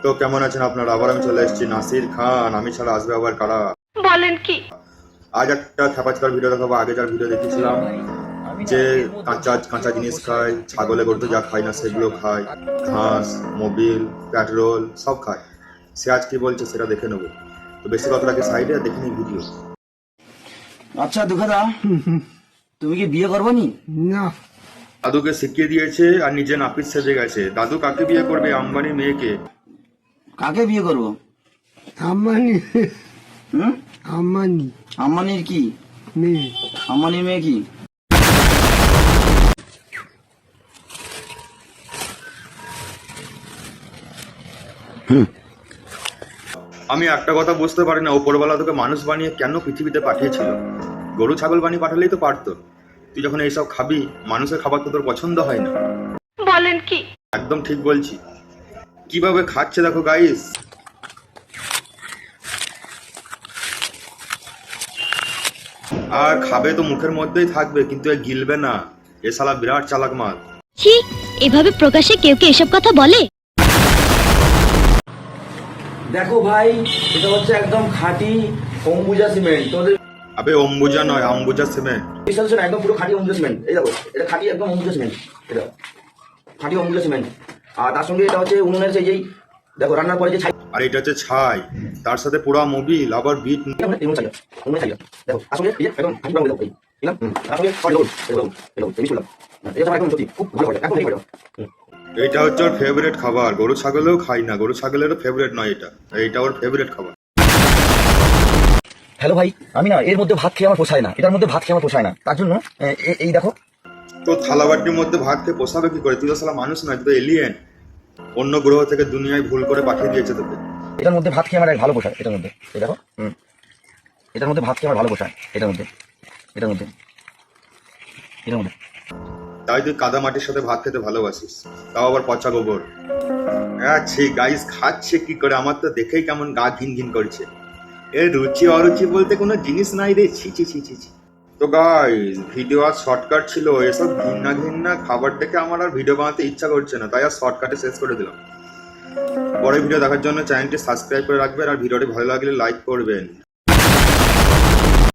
তো কেমন আছেন আপনারা? আবার আমি চলে এসেছি, নাসির খান। আমি ছাড়া আসবে আবার কারা? বলেন কি? আজ একটা খেপাচকার ভিডিও দেখাবো। আগে যার ভিডিও দেখেছিলাম যে কাঁচা কাঁচা জিনিস খায়, ছাগলে গরুতে যা খায় না সেগুলো খায়, ঘাস, মোবিল, পেট্রোল সব খায়। সে আজ কি বলছে সেটা দেখে নেবো। তো বেশি কথাটাকে সাইডে দেখে নিই ভিডিও। আচ্ছা দুঃখদা, তুমি কি বিয়ে করবো নি? না, দাদুকে শিখিয়ে দিয়েছে আর নিজে নাপিত সেজে গেছে। দাদু কাকে বিয়ে করবে? আম্বানি মেয়েকে। কাকে বিয়ে করবো? আম্বানি হুম? আম্বানি আম্বানির কি? মেয়ে। আম্বানির মেয়ে কি? আমি একটা কথা বুঝতে পারি না, ওপরওয়ালা তোকে মানুষ বানিয়ে কেন পৃথিবীতে পাঠিয়েছিল? গরু ছাগল বানিয়ে পাঠালেই তো পারতো। তুই যখন এইসব খাবি, মানুষের খাবার তো তোর পছন্দ হয় না। বলেন কি? একদম ঠিক বলছি। কিভাবে খাচ্ছে দেখো গাইস। আর খাবে তো মুখের মধ্যেই থাকবে, কিন্তু এ গিলবে না। এ শালা বিরাট চালাক মাল। ছি, এভাবে প্রকাশ্যে কেউ কি এসব কথা বলে? দেখো ভাই, এটা হচ্ছে একদম খাঁটি অম্বুজা সিমেন্ট। তোদের আবে অম্বুজা নয়, আম্বুজা সিমেন্ট। বিশ্বাস হচ্ছে না, একদম পুরো খাঁটি অম্বুজা সিমেন্ট। এই দেখো, এটা খাঁটি একদম অম্বুজা সিমেন্ট। এটা খাঁটি অম্বুজা সিমেন্ট। আর তার সঙ্গে এটা হচ্ছে উনুনের সেই যেই দেখো রান্নার পরে যে ছাই, আর এটা হচ্ছে ছাই, তার সাথে পুরা মোবিল, আবার বিট। উনুনের ছাই, উনুনের ছাই। দেখো আসলে এই যে একদম খাঁটি রঙের দেখো এই দিলাম। আসলে সরি দেখো, দেখো এই করলাম। এটা একদম সত্যি খুব ভালো করে, একদম ঠিক করে। এটা হচ্ছে ওর ফেভারিট খাবার। গরু ছাগলেও খাই না, গরু ছাগলেরও ফেভারিট নয় এটা। এইটা ওর ফেভারিট খাবার। হ্যালো ভাই, আমি না এর মধ্যে ভাত খেয়ে আমার পোষায় না, এটার মধ্যে ভাত খেয়ে আমার পোষায় না। তার জন্য এই দেখো, তো থালাবাটির মধ্যে ভাত খেয়ে পোষাবে কি করে? তুই তো শালা মানুষ নয়, তুই তো এলিয়েন। অন্য গ্রহ থেকে দুনিয়ায় ভুল করে পাঠিয়ে দিয়েছে তোকে। এটার মধ্যে ভাত খেয়ে আমার ভালো পোষায়। এটার মধ্যে এই দেখো, এটার মধ্যে ভাত খেয়ে আমার ভালো পোষায়। এটার মধ্যে এটার মধ্যে এটার মধ্যে তাই তুই কাদা মাটির সাথে ভাত খেতে ভালোবাসিস, তাও আবার পচা গোবর। আচ্ছা গাইস, খাচ্ছে কি করে? আমার তো দেখেই কেমন গা ঘিন ঘিন করছে। এর রুচি অরুচি বলতে কোনো জিনিস নাই রে। ছি ছি ছি ছি ছি। তো গাইস, ভিডিও আর শর্টকাট ছিল। এসব ঘিন্না ঘিন্না খাবার দেখে আমার আর ভিডিও বানাতে ইচ্ছা করছে না, তাই আর শর্টকাটে শেষ করে দিলাম। পরের ভিডিও দেখার জন্য চ্যানেলটি সাবস্ক্রাইব করে রাখবেন আর ভিডিওটি ভালো লাগলে লাইক করবেন।